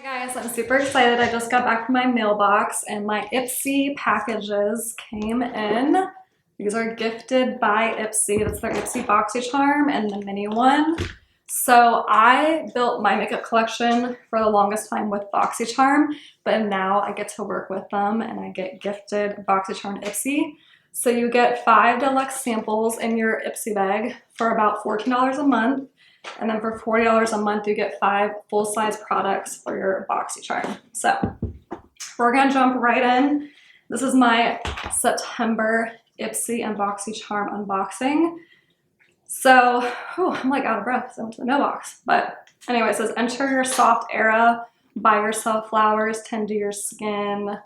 Hi guys, I'm super excited. I just got back from my mailbox and my Ipsy packages came in. These are gifted by Ipsy. That's their Ipsy Boxycharm and the mini one. So I built my makeup collection for the longest time with Boxycharm, but now I get to work with them and I get gifted Boxycharm Ipsy. So you get 5 deluxe samples in your Ipsy bag for about $14 a month. And then for $40 a month, you get 5 full-size products for your Boxycharm. So we're gonna jump right in. This is my September Ipsy and Boxycharm unboxing. So, I'm like out of breath, so I went to the mailbox. But anyway, it says enter your soft era, buy yourself flowers, tend to your skin.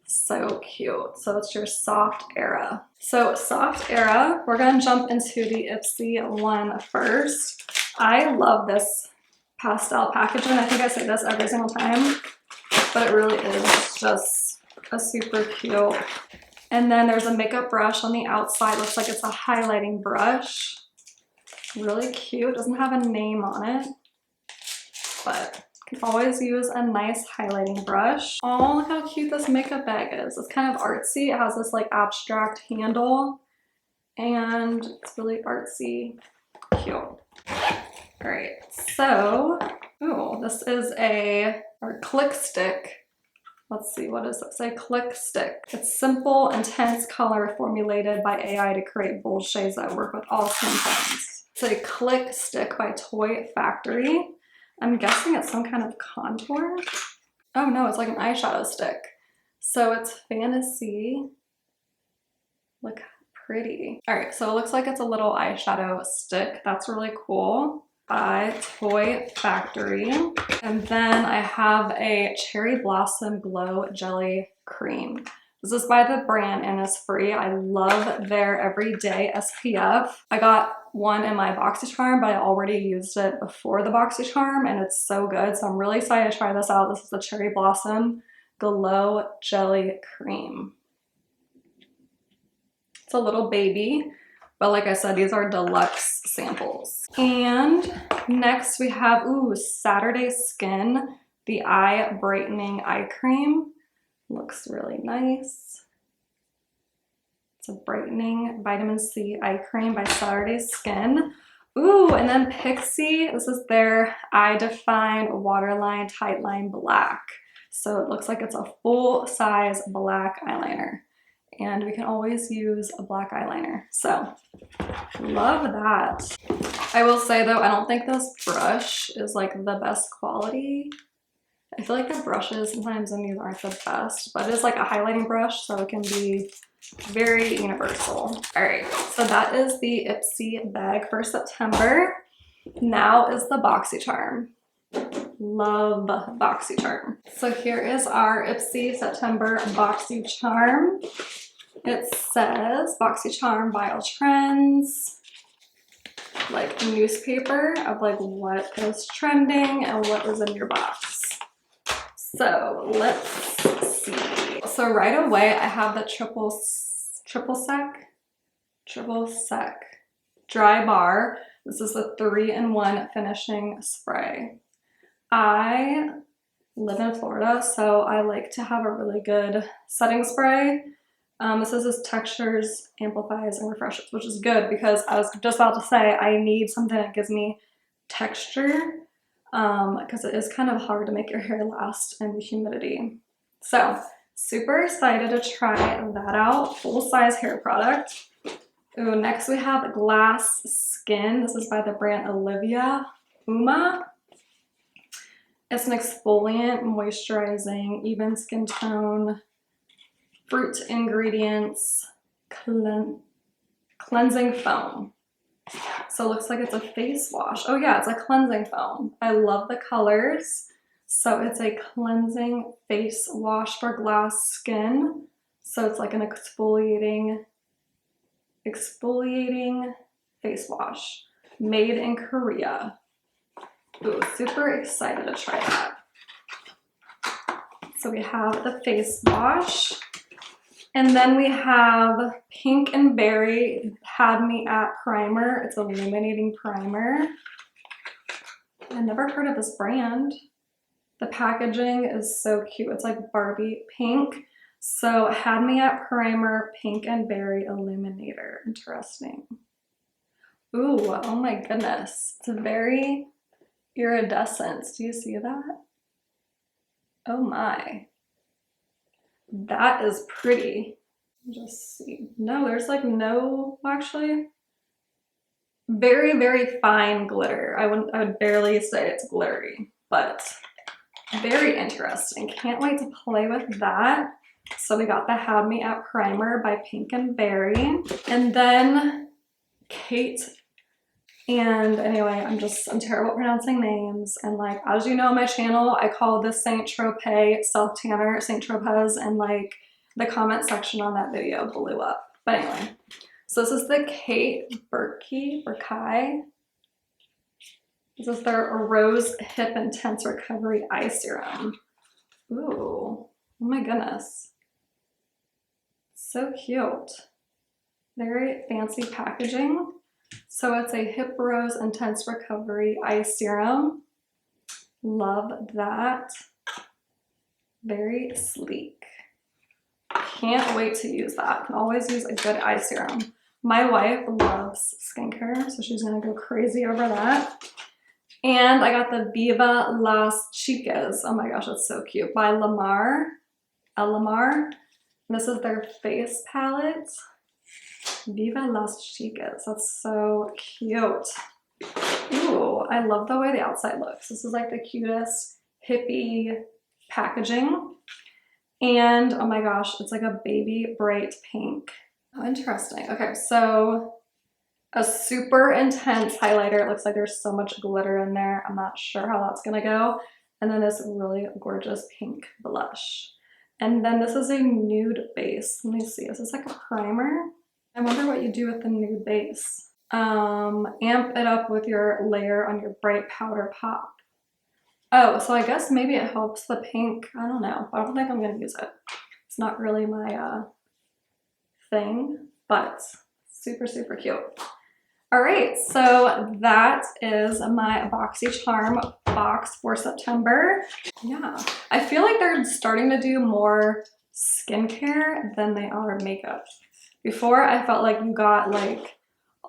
So cute. So it's your soft era. So soft era, we're gonna jump into the Ipsy one first. I love this pastel packaging. I think I say this every single time, but it really is just a super cute. And then there's a makeup brush on the outside. Looks like it's a highlighting brush. Really cute. Doesn't have a name on it, but you can always use a nice highlighting brush. Oh, look how cute this makeup bag is. It's kind of artsy. It has this like abstract handle and it's really artsy, cute. All right, so, this is our click stick. Let's see, what does it say? Click stick. It's simple, intense color formulated by AI to create bold shades that work with all skin tones. It's a click stick by Toy Factory. I'm guessing it's some kind of contour. Oh no, it's like an eyeshadow stick. So it's fantasy. Look how pretty. All right, so it looks like it's a little eyeshadow stick. That's really cool. By Toy Factory. And then I have a Cherry Blossom Glow Jelly Cream. This is by the brand and it's free. I love their everyday SPF. I got one in my Boxycharm, but I already used it before the Boxycharm and it's so good. So I'm really excited to try this out. This is the Cherry Blossom Glow Jelly Cream. It's a little baby, but like I said, these are deluxe samples. And next we have, Saturday Skin, the Eye Brightening Eye Cream. Looks really nice. It's a brightening vitamin C eye cream by Saturday Skin. And then Pixie, this is their Eye Define Waterline Tightline Black. So it looks like it's a full-size black eyeliner. And we can always use a black eyeliner. So, love that. I will say though, I don't think this brush is like the best quality. I feel like the brushes sometimes in these aren't the best, but it is like a highlighting brush, so it can be very universal. All right, so that is the Ipsy bag for September. Now is the Boxycharm. Love Boxycharm. So here is our Ipsy September Boxycharm. It says Boxycharm Viral Trends, like a newspaper of like what is trending and what is in your box. So let's see. So right away I have the triple sec dry bar. This is the 3-in-1 finishing spray. I live in Florida, so I like to have a really good setting spray. This is textures, amplifies, and refreshes, which is good because I was just about to say I need something that gives me texture because it is kind of hard to make your hair last in the humidity. So super excited to try that out. Full-size hair product. Next we have Glass Skin. This is by the brand Olivia Uma. It's an exfoliant, moisturizing, even skin tone, fruit ingredients, cleansing foam. So it looks like it's a face wash. Oh yeah, it's a cleansing foam. I love the colors. So it's a cleansing face wash for glass skin. So it's like an exfoliating face wash made in Korea. Super excited to try that. So we have the face wash. And then we have Pink and Berry Had Me At Primer. It's illuminating primer. I never heard of this brand. The packaging is so cute. It's like Barbie pink. So Had Me at Primer, Pink and Berry Illuminator. Interesting. Ooh, oh my goodness. It's a very iridescent. Do you see that? Oh my. That is pretty. Just see. No, there's like no, actually, very, very fine glitter. I would barely say it's glittery, but very interesting. Can't wait to play with that. So we got the Had Me at Primer by Pink and Berry. And then Kate, and anyway, I'm terrible at pronouncing names. And like, as you know on my channel, I call this Saint Tropez self-tanner Saint Tropez, and like the comment section on that video blew up. But anyway, so this is the Kate Berkey. This is their Rose Hip Intense Recovery Eye Serum. Ooh, oh my goodness. So cute. Very fancy packaging. So it's a Hip Rose Intense Recovery Eye Serum. Love that. Very sleek. Can't wait to use that. Can always use a good eye serum. My wife loves skincare, so she's gonna go crazy over that. And I got the Viva Las Chicas. Oh my gosh, that's so cute. By Lamar. This is their face palette. Viva Las Chicas. That's so cute. Ooh, I love the way the outside looks. This is like the cutest hippie packaging. And oh my gosh, it's like a baby bright pink. Oh, interesting. Okay, so a super intense highlighter. It looks like there's so much glitter in there. I'm not sure how that's gonna go. And then this really gorgeous pink blush. And then this is a nude base. Let me see, is this like a primer? I wonder what you do with the nude base. Amp it up with your layer on your bright powder pop. Oh, so I guess maybe it helps the pink. I don't know. I don't think I'm gonna use it. It's not really my thing, but super, super cute. All right, so that is my BoxyCharm box for September. Yeah, I feel like they're starting to do more skincare than they are makeup. Before, I felt like you got like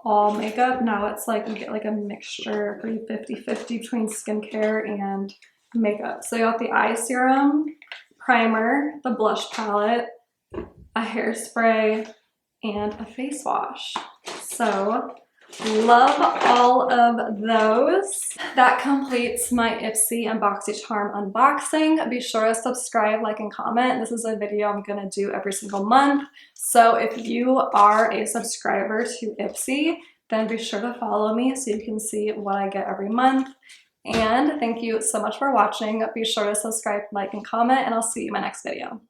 all makeup. Now it's like you get like a mixture, pretty 50-50 between skincare and makeup. So you got the eye serum, primer, the blush palette, a hairspray, and a face wash. So love all of those. That completes my Ipsy and Boxycharm unboxing. Be sure to subscribe, like, and comment. This is a video I'm gonna do every single month. So if you are a subscriber to Ipsy, then be sure to follow me so you can see what I get every month. And thank you so much for watching. Be sure to subscribe, like, and comment, and I'll see you in my next video.